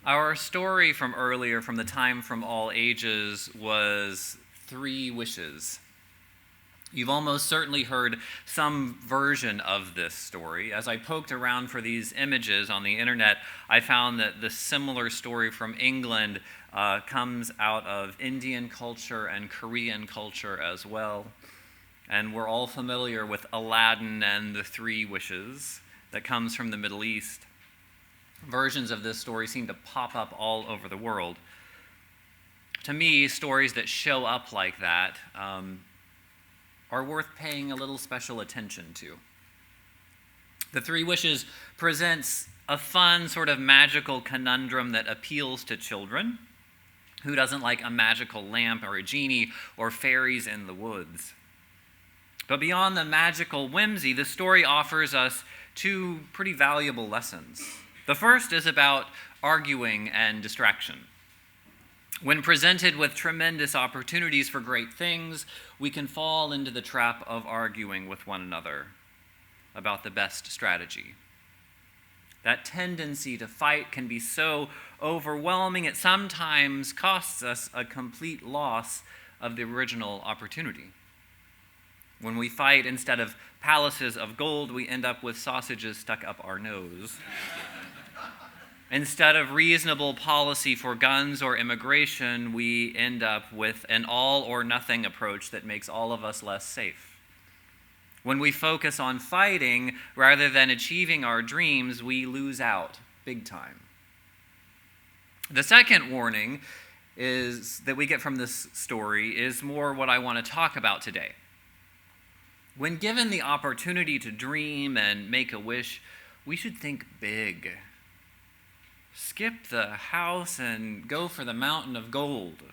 Our story from earlier, from the time from all ages, was three wishes. You've almost certainly heard some version of this story. As I poked around for these images on the internet, I found that the similar story from England comes out of Indian culture and Korean culture as well. And we're all familiar with Aladdin and the three wishes that comes from the Middle East. Versions of this story seem to pop up all over the world. To me, stories that show up like that are worth paying a little special attention to. The Three Wishes presents a fun, sort of magical conundrum that appeals to children. Who doesn't like a magical lamp or a genie or fairies in the woods? But beyond the magical whimsy, the story offers us two pretty valuable lessons. The first is about arguing and distraction. When presented with tremendous opportunities for great things, we can fall into the trap of arguing with one another about the best strategy. That tendency to fight can be so overwhelming, it sometimes costs us a complete loss of the original opportunity. When we fight, instead of palaces of gold, we end up with sausages stuck up our nose. Instead of reasonable policy for guns or immigration, we end up with an all-or-nothing approach that makes all of us less safe. When we focus on fighting rather than achieving our dreams, we lose out big time. The second warning is that we get from this story is more what I want to talk about today. When given the opportunity to dream and make a wish, we should think big. Skip the house and go for the mountain of gold.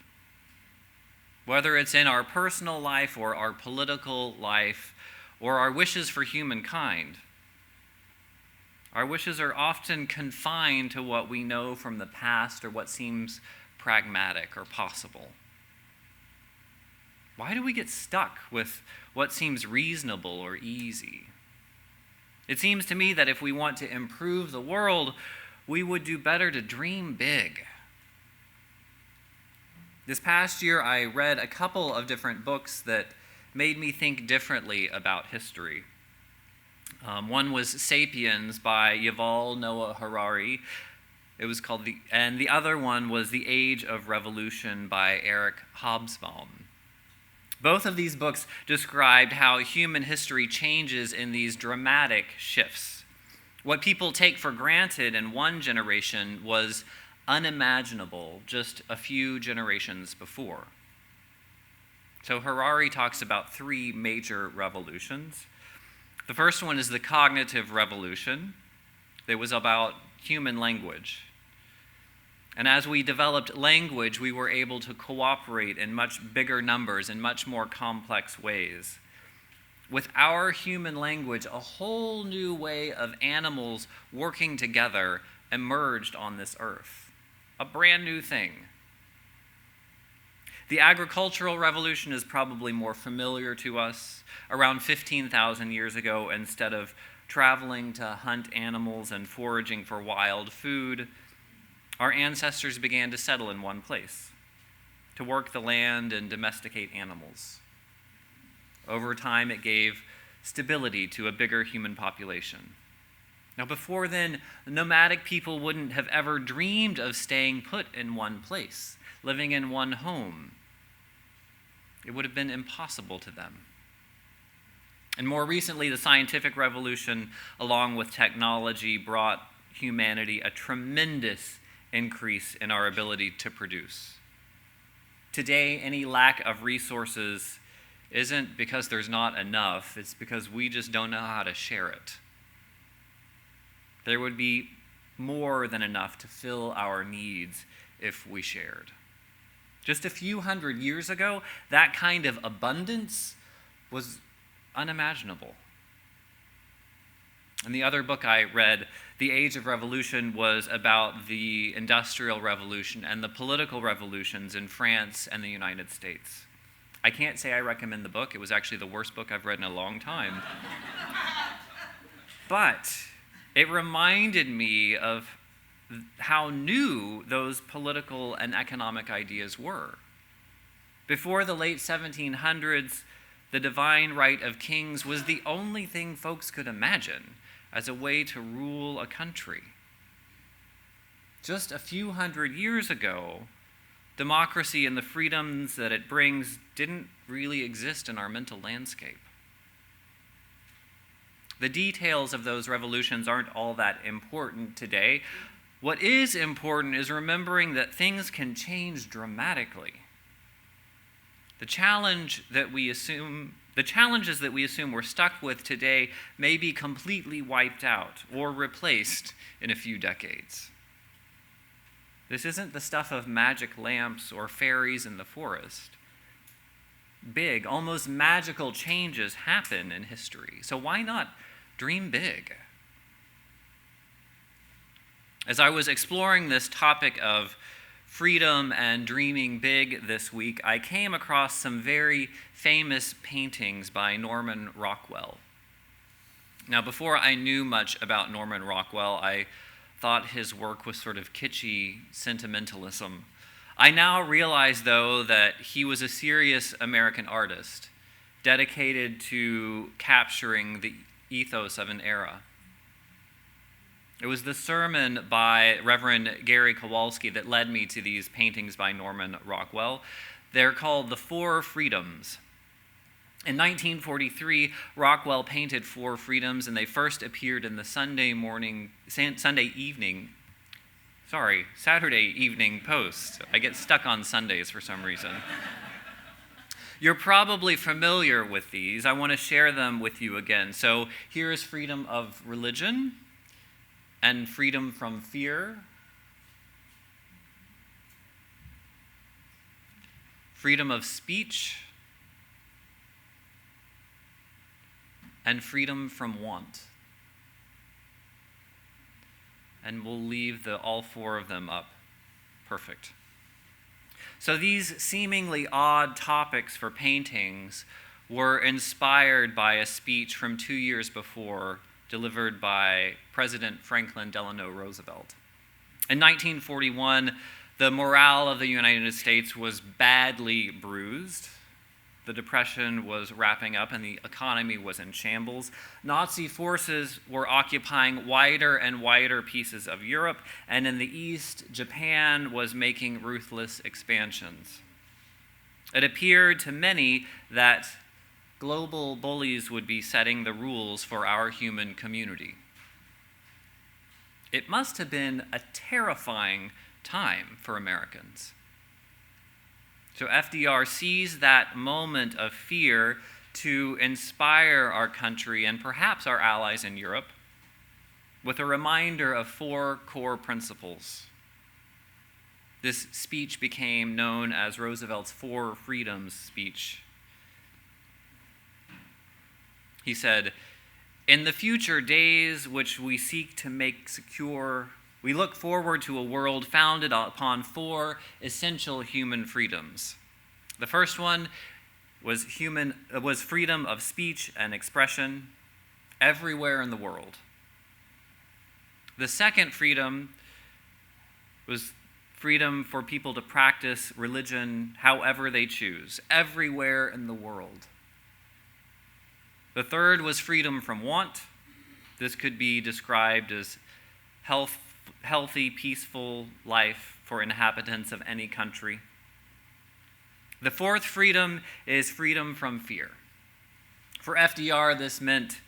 Whether it's in our personal life or our political life or our wishes for humankind, our wishes are often confined to what we know from the past or what seems pragmatic or possible. Why do we get stuck with what seems reasonable or easy? It seems to me that if we want to improve the world, we would do better to dream big. This past year, I read a couple of different books that made me think differently about history. One was *Sapiens* by Yuval Noah Harari. It was called and the other one was *The Age of Revolution* by Eric Hobsbawm. Both of these books described how human history changes in these dramatic shifts. What people take for granted in one generation was unimaginable just a few generations before. So Harari talks about three major revolutions. The first one is the cognitive revolution. It was about human language. And as we developed language, we were able to cooperate in much bigger numbers, in much more complex ways. With our human language, a whole new way of animals working together emerged on this earth. A brand new thing. The agricultural revolution is probably more familiar to us. Around 15,000 years ago, instead of traveling to hunt animals and foraging for wild food, our ancestors began to settle in one place, to work the land and domesticate animals. Over time, it gave stability to a bigger human population. Now, before then, nomadic people wouldn't have ever dreamed of staying put in one place, living in one home. It would have been impossible to them. And more recently, the scientific revolution, along with technology, brought humanity a tremendous increase in our ability to produce. Today, any lack of resources isn't because there's not enough, it's because we just don't know how to share it. There would be more than enough to fill our needs if we shared. Just a few hundred years ago, that kind of abundance was unimaginable. And the other book I read, *The Age of Revolution*, was about the Industrial Revolution and the political revolutions in France and the United States. I can't say I recommend the book. It was actually the worst book I've read in a long time. But it reminded me of how new those political and economic ideas were. Before the late 1700s, the divine right of kings was the only thing folks could imagine as a way to rule a country. Just a few hundred years ago, democracy and the freedoms that it brings didn't really exist in our mental landscape. The details of those revolutions aren't all that important today. What is important is remembering that things can change dramatically. The challenges that we assume we're stuck with today may be completely wiped out or replaced in a few decades. This isn't the stuff of magic lamps or fairies in the forest. Big, almost magical changes happen in history, so why not dream big? As I was exploring this topic of freedom and dreaming big this week, I came across some very famous paintings by Norman Rockwell. Now, before I knew much about Norman Rockwell, I thought his work was sort of kitschy sentimentalism. I now realize, though, that he was a serious American artist, dedicated to capturing the ethos of an era. It was the sermon by Reverend Gary Kowalski that led me to these paintings by Norman Rockwell. They're called The Four Freedoms. In 1943, Rockwell painted Four Freedoms, and they first appeared in the Saturday Evening Post. I get stuck on Sundays for some reason. You're probably familiar with these. I want to share them with you again. So here is freedom of religion and freedom from fear, freedom of speech, and freedom from want. And we'll leave all four of them up. Perfect. So these seemingly odd topics for paintings were inspired by a speech from 2 years before delivered by President Franklin Delano Roosevelt. In 1941, the morale of the United States was badly bruised. The Depression was wrapping up and the economy was in shambles. Nazi forces were occupying wider and wider pieces of Europe, and in the East, Japan was making ruthless expansions. It appeared to many that global bullies would be setting the rules for our human community. It must have been a terrifying time for Americans. So FDR seized that moment of fear to inspire our country and perhaps our allies in Europe with a reminder of four core principles. This speech became known as Roosevelt's Four Freedoms speech. He said, "In the future days which we seek to make secure, we look forward to a world founded upon four essential human freedoms. The first one was freedom of speech and expression everywhere in the world. The second freedom was freedom for people to practice religion however they choose, everywhere in the world. The third was freedom from want. This could be described as healthy, peaceful life for inhabitants of any country. The fourth freedom is freedom from fear. For FDR, this meant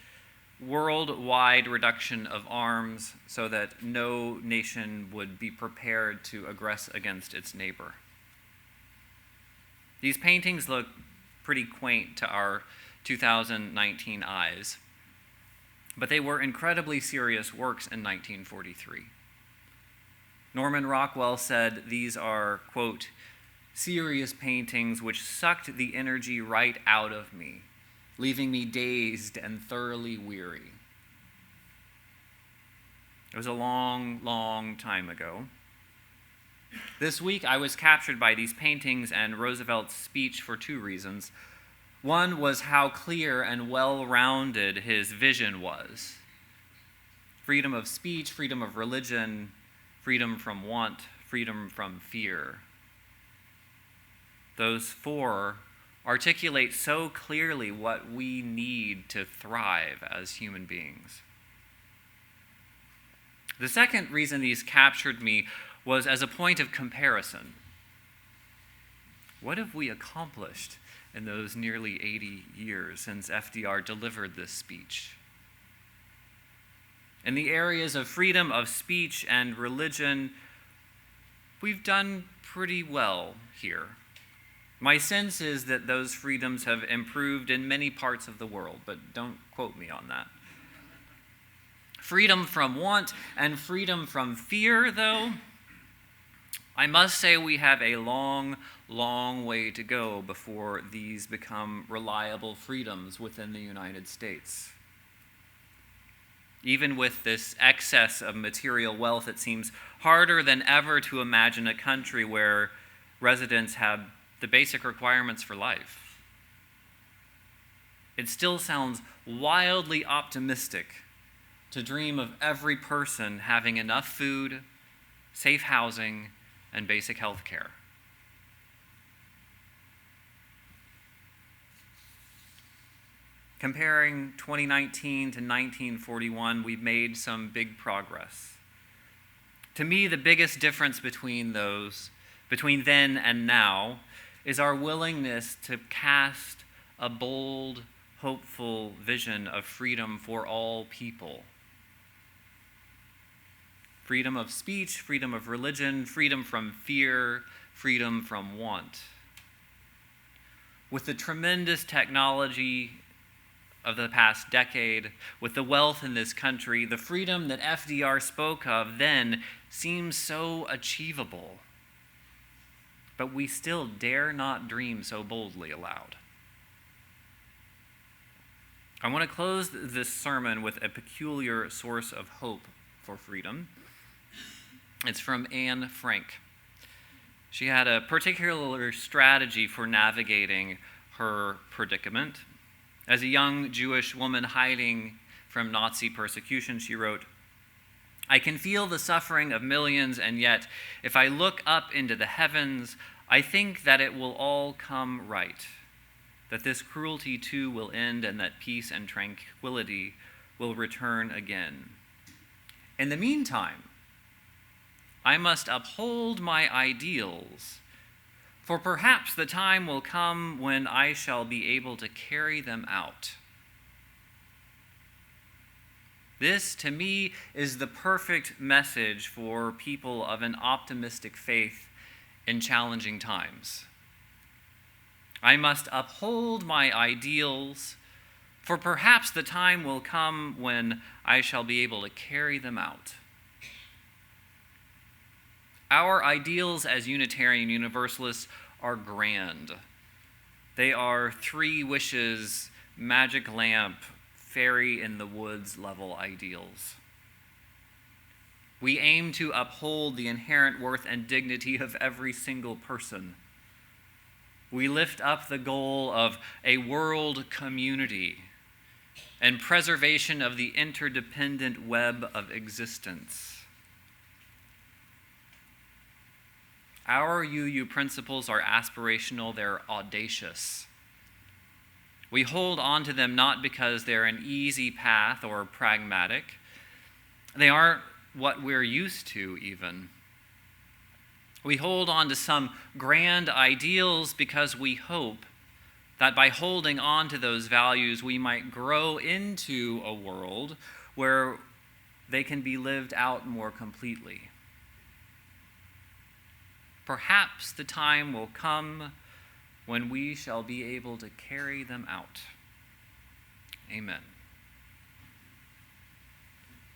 worldwide reduction of arms so that no nation would be prepared to aggress against its neighbor. These paintings look pretty quaint to our 2019 eyes, but they were incredibly serious works in 1943. Norman Rockwell said these are, quote, serious paintings which sucked the energy right out of me, leaving me dazed and thoroughly weary. It was a long, long time ago. This week I was captured by these paintings and Roosevelt's speech for two reasons. One was how clear and well-rounded his vision was. Freedom of speech, freedom of religion, freedom from want, freedom from fear. Those four articulate so clearly what we need to thrive as human beings. The second reason these captured me was as a point of comparison. What have we accomplished in those nearly 80 years since FDR delivered this speech? In the areas of freedom of speech and religion, we've done pretty well here. My sense is that those freedoms have improved in many parts of the world, but don't quote me on that. Freedom from want and freedom from fear, though, I must say we have a long, long way to go before these become reliable freedoms within the United States. Even with this excess of material wealth, it seems harder than ever to imagine a country where residents have the basic requirements for life. It still sounds wildly optimistic to dream of every person having enough food, safe housing, and basic health care. Comparing 2019 to 1941, we've made some big progress. To me, the biggest difference between then and now, is our willingness to cast a bold, hopeful vision of freedom for all people. Freedom of speech, freedom of religion, freedom from fear, freedom from want. With the tremendous technology of the past decade, with the wealth in this country, the freedom that FDR spoke of then seems so achievable. But we still dare not dream so boldly aloud. I want to close this sermon with a peculiar source of hope for freedom. It's from Anne Frank. She had a particular strategy for navigating her predicament. As a young Jewish woman hiding from Nazi persecution, she wrote, "I can feel the suffering of millions, and yet, if I look up into the heavens, I think that it will all come right, that this cruelty too will end, and that peace and tranquility will return again. In the meantime, I must uphold my ideals, for perhaps the time will come when I shall be able to carry them out." This, to me, is the perfect message for people of an optimistic faith in challenging times. I must uphold my ideals, for perhaps the time will come when I shall be able to carry them out. Our ideals as Unitarian Universalists are grand. They are 3 wishes, magic lamp, fairy in the woods level ideals. We aim to uphold the inherent worth and dignity of every single person. We lift up the goal of a world community and preservation of the interdependent web of existence. Our UU principles are aspirational, they're audacious. We hold on to them not because they're an easy path or pragmatic. They aren't what we're used to, even. We hold on to some grand ideals because we hope that by holding on to those values, we might grow into a world where they can be lived out more completely. Perhaps the time will come when we shall be able to carry them out. Amen.